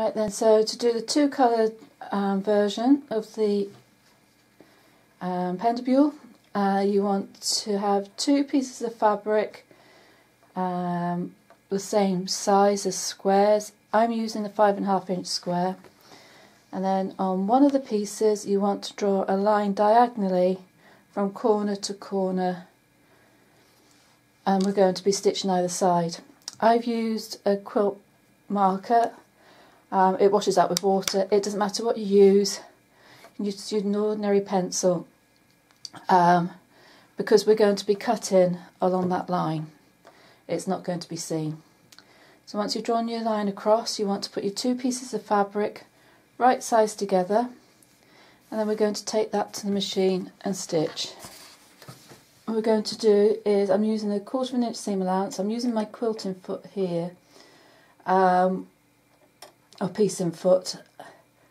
Right then, so to do the two coloured version of the pendibule, you want to have two pieces of fabric the same size as squares. I'm using the 5.5 inch square, and then on one of the pieces you want to draw a line diagonally from corner to corner, and we're going to be stitching either side. I've used a quilt marker. It washes out with water. It doesn't matter what you use. You just use an ordinary pencil because we're going to be cutting along that line. It's not going to be seen. So once you've drawn your line across, you want to put your two pieces of fabric right sides together, and then we're going to take that to the machine and stitch. What we're going to do is, I'm using a 1/4 inch seam allowance. I'm using my quilting foot here, or piecing foot.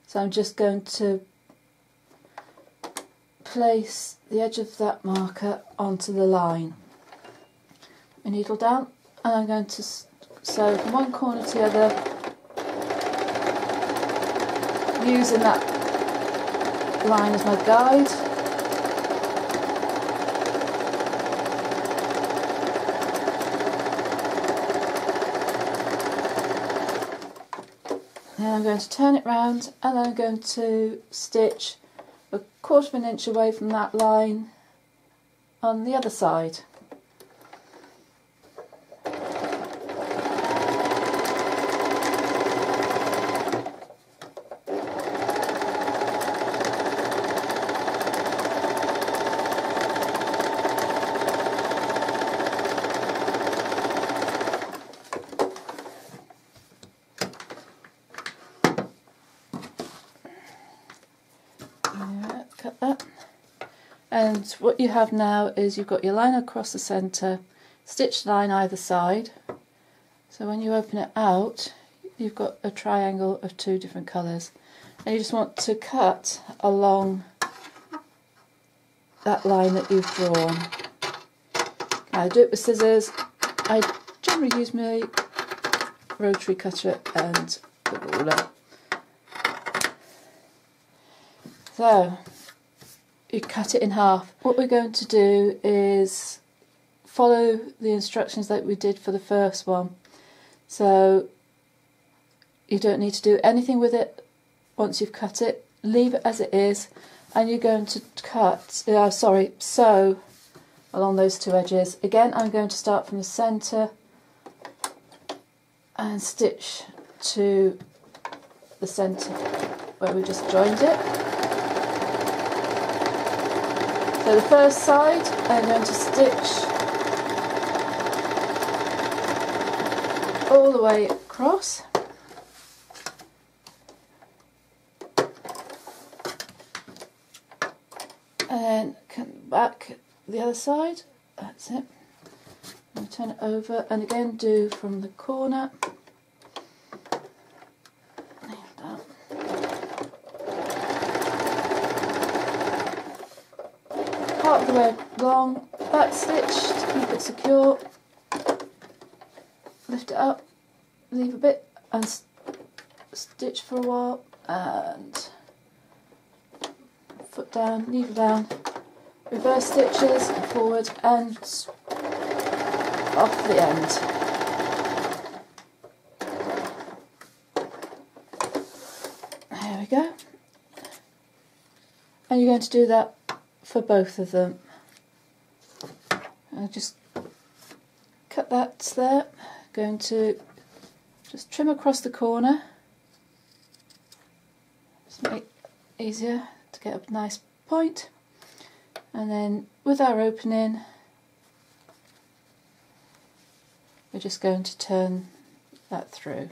So I'm just going to place the edge of that marker onto the line. My needle down, and I'm going to sew from one corner to the other, using that line as my guide. Then I'm going to turn it round, and then I'm going to stitch 1/4 inch away from that line on the other side. Cut that, and what you have now is you've got your line across the centre, stitched line either side, so when you open it out you've got a triangle of two different colours, and you just want to cut along that line that you've drawn. I do it with scissors. I generally use my rotary cutter and the ruler. So you cut it in half. What we're going to do is follow the instructions that we did for the first one. So you don't need to do anything with it once you've cut it. Leave it as it is, and you're going to sew along those two edges. Again, I'm going to start from the centre and stitch to the centre where we just joined it. So the first side I'm going to stitch all the way across, and then come back the other side. That's it. And turn it over, and again do from the corner. Part of the way along, back stitch to keep it secure, lift it up, leave a bit and stitch for a while, and foot down, needle down, reverse stitches, forward and off the end. There we go. And you're going to do that for both of them. I'll just cut that there. Going to just trim across the corner, just make it easier to get a nice point, and then with our opening we're just going to turn that through.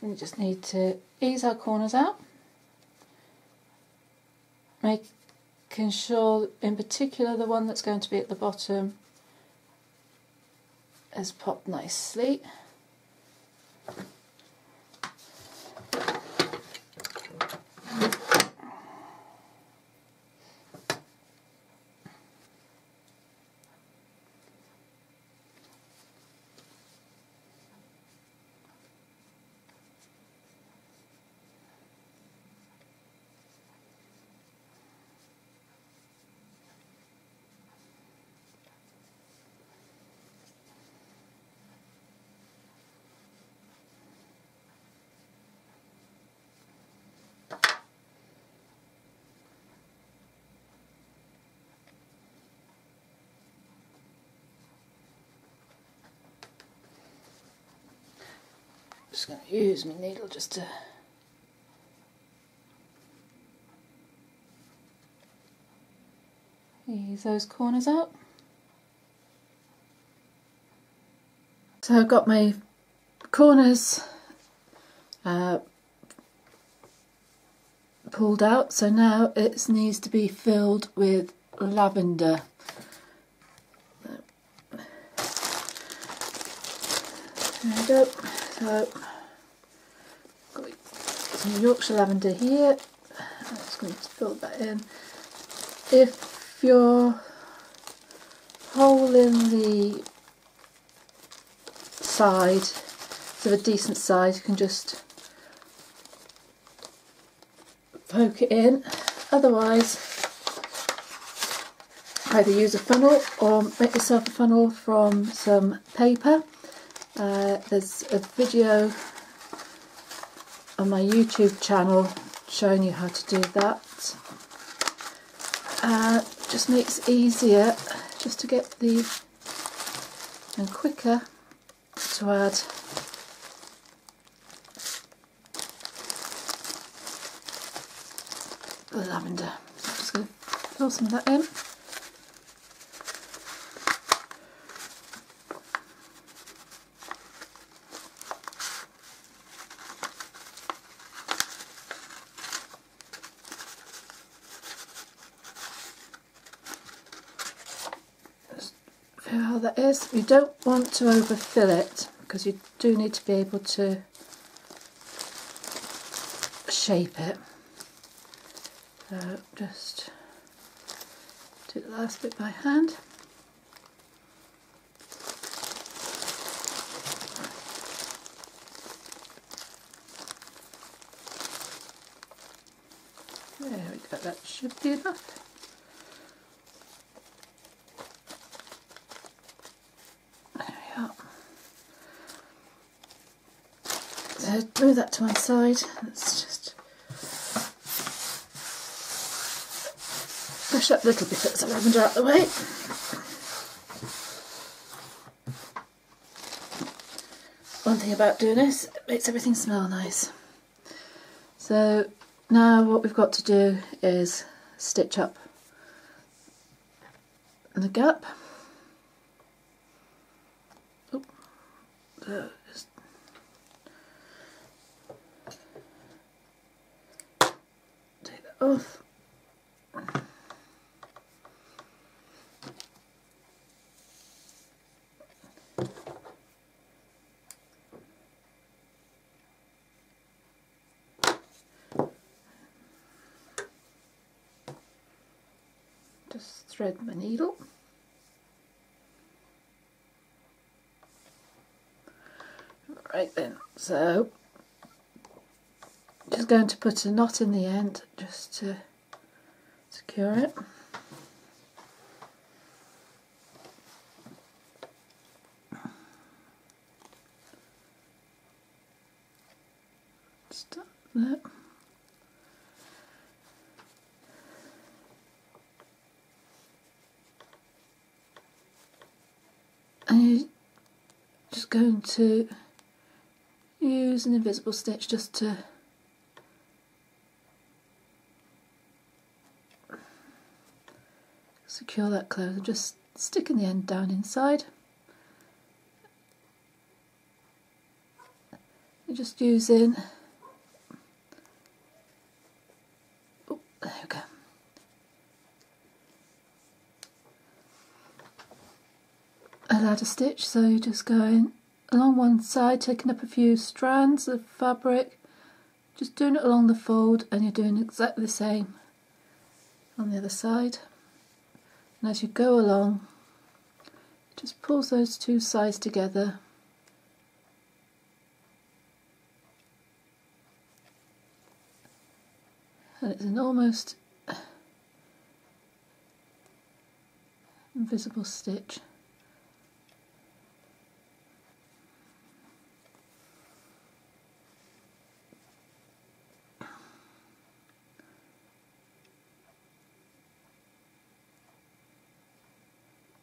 we just need to ease our corners out, making sure in particular the one that's going to be at the bottom is popped nicely. Just going to use my needle just to ease those corners out. So I've got my corners pulled out, so now it needs to be filled with lavender. There we go. So got some Yorkshire lavender here. I'm just going to fill that in. If your hole in the side is of a decent size, you can just poke it in. Otherwise, either use a funnel or make yourself a funnel from some paper. There's a video on my YouTube channel showing you how to do that. Just makes it easier just to get and quicker to add the lavender. So I'm just going to fill some of that in. How that is. You don't want to overfill it because you do need to be able to shape it. So just do the last bit by hand. There we go, that should be enough. So move that to one side. Let's just push that little bit of lavender out the way. One thing about doing this, it makes everything smell nice. So now what we've got to do is stitch up the gap. Oh, so just take that off. Just thread my needle. Right then, so just going to put a knot in the end just to secure it. Stop that. And you're just going to use an invisible stitch just to secure that close, and just sticking the end down inside. You're just using, oh, there we go. A ladder stitch, so you're just going along one side, taking up a few strands of fabric, just doing it along the fold, and you're doing exactly the same on the other side. And as you go along, it just pulls those two sides together. And it's an almost invisible stitch.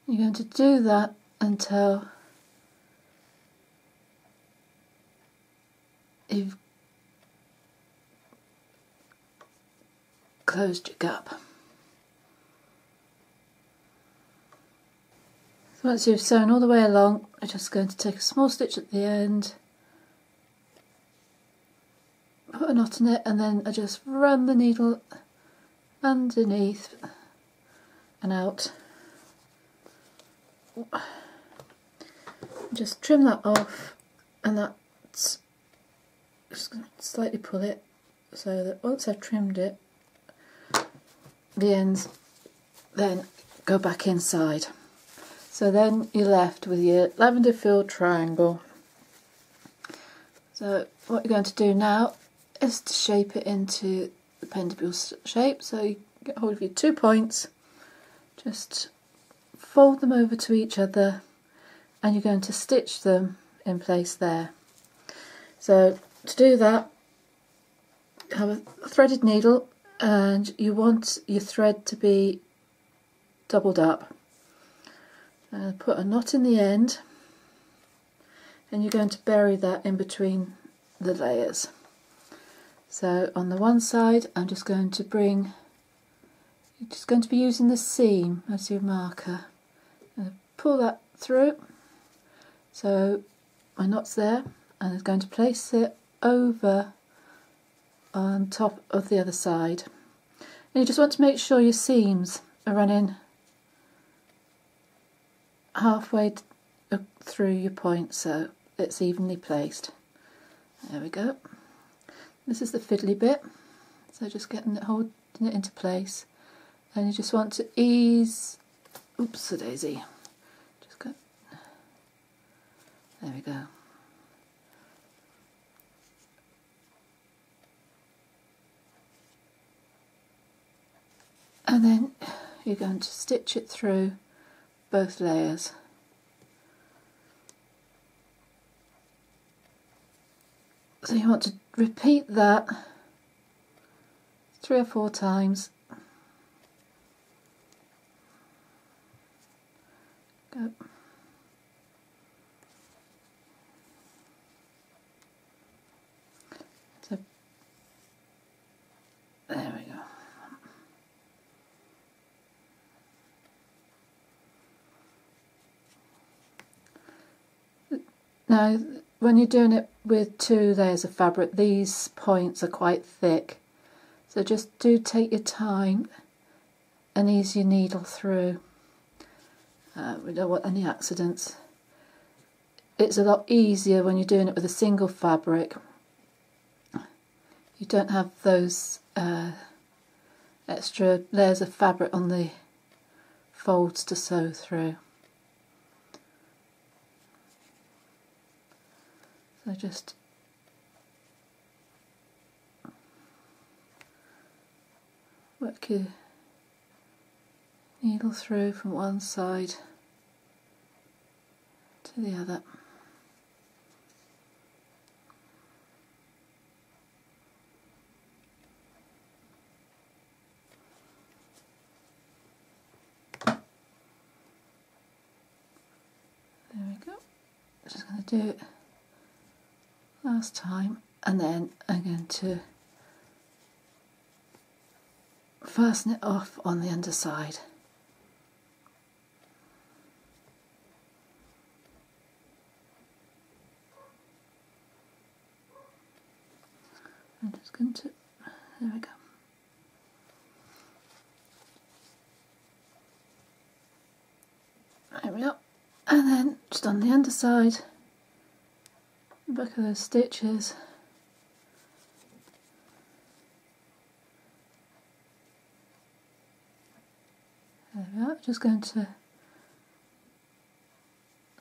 You're going to do that until you've closed your gap. So once you've sewn all the way along, I'm just going to take a small stitch at the end, put a knot in it, and then I just run the needle underneath and out. Just trim that off, and that's just going to slightly pull it so that once I've trimmed it, the ends then go back inside. So then you're left with your lavender filled triangle. So what you're going to do now is to shape it into the pendibule shape. So you get hold of your 2 points, just fold them over to each other, and you're going to stitch them in place there. So to do that, have a threaded needle, and you want your thread to be doubled up. Put a knot in the end, and you're going to bury that in between the layers. So on the one side, I'm just going to bring, you're just going to be using the seam as your marker. Pull that through, so my knot's there, and I'm going to place it over on top of the other side. And you just want to make sure your seams are running halfway through your point, so it's evenly placed. There we go. This is the fiddly bit, so just holding it into place, and you just want to ease, oops a daisy, just go, there we go. And then you're going to stitch it through both layers. So you want to repeat that 3 or 4 times. Go. So there we go. Now, when you're doing it with 2 layers of fabric, these points are quite thick, so just do take your time and ease your needle through. We don't want any accidents. It's a lot easier when you're doing it with a single fabric. You don't have those extra layers of fabric on the folds to sew through. So just work your needle through from one side to the other. There we go. I'm just going to do it last time, and then I'm going to fasten it off on the underside. I'm just going to, there we go. There we are. And then just on the underside, the back of those stitches, there we are. Just going to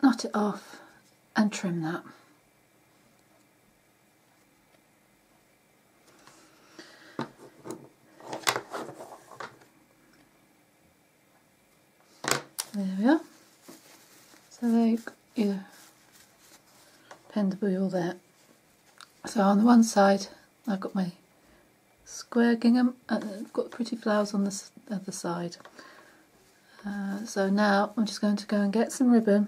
knot it off and trim that. There we are. So there you got your pendibule there. So on the one side I've got my square gingham and I've got pretty flowers on the other side. So now I'm just going to go and get some ribbon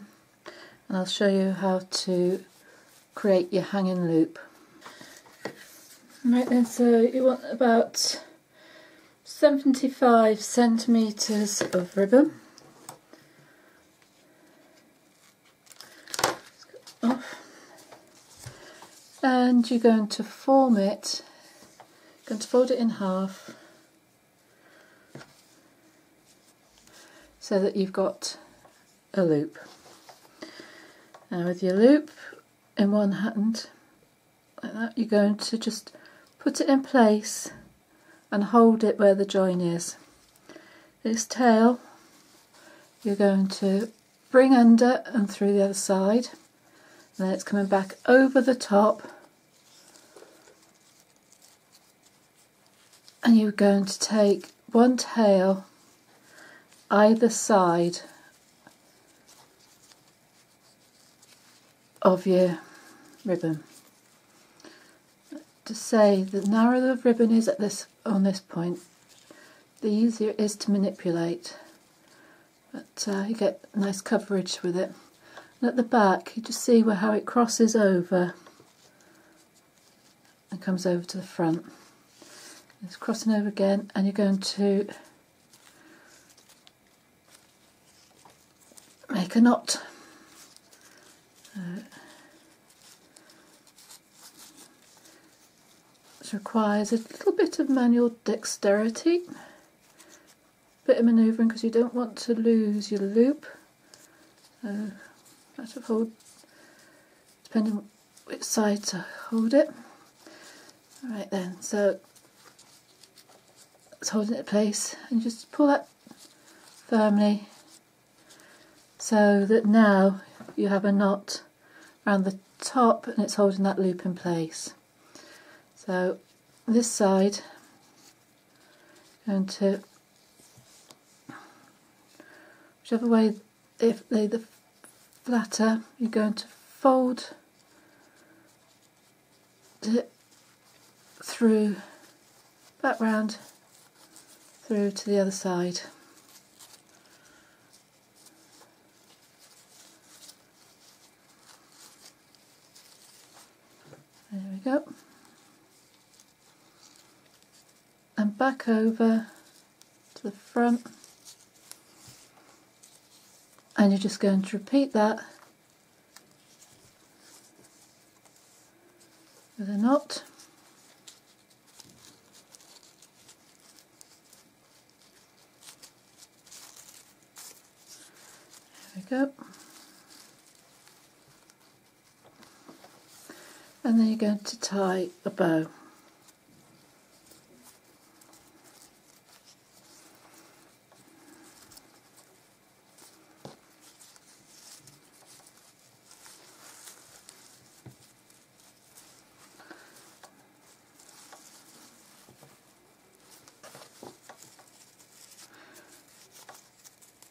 and I'll show you how to create your hanging loop. Right then, so you want about 75 centimetres of ribbon. And you're going to form it, you're going to fold it in half so that you've got a loop. Now with your loop in one hand, like that, you're going to just put it in place and hold it where the join is. This tail you're going to bring under and through the other side, and then it's coming back over the top, and you're going to take one tail either side of your ribbon. To say, the narrower the ribbon is at on this point, the easier it is to manipulate, but you get nice coverage with it. And at the back you just see how it crosses over and comes over to the front. It's crossing over again, and you're going to make a knot. Which requires a little bit of manual dexterity, bit of manoeuvring, because you don't want to lose your loop. So matter of hold, depending on which side to hold it. Alright then, so it's holding it in place, and just pull that firmly so that now you have a knot around the top and it's holding that loop in place. So this side, going to, whichever way, if they're the flatter, you're going to fold it through, back round, through to the other side. There we go. And back over to the front, and you're just going to repeat that with a knot. There we go. And then you're going to tie a bow.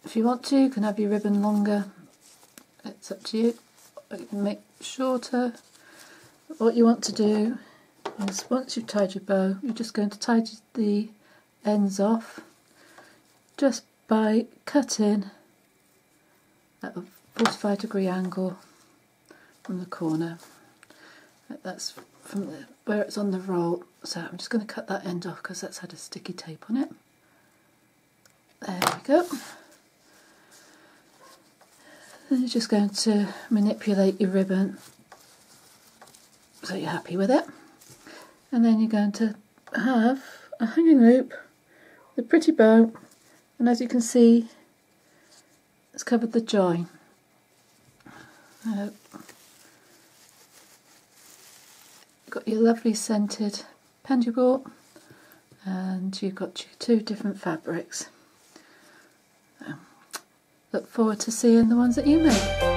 If you want to, you can have your ribbon longer, it's up to you. You can make it shorter. What you want to do is, once you've tied your bow, you're just going to tie the ends off just by cutting at a 45-degree angle from the corner. That's from where it's on the roll, so I'm just going to cut that end off because that's had a sticky tape on it. There we go. Then you're just going to manipulate your ribbon so you're happy with it. And then you're going to have a hanging loop, the pretty bow, and as you can see, it's covered the join. Got your lovely scented pendibule, and you've got your two different fabrics. Look forward to seeing the ones that you make.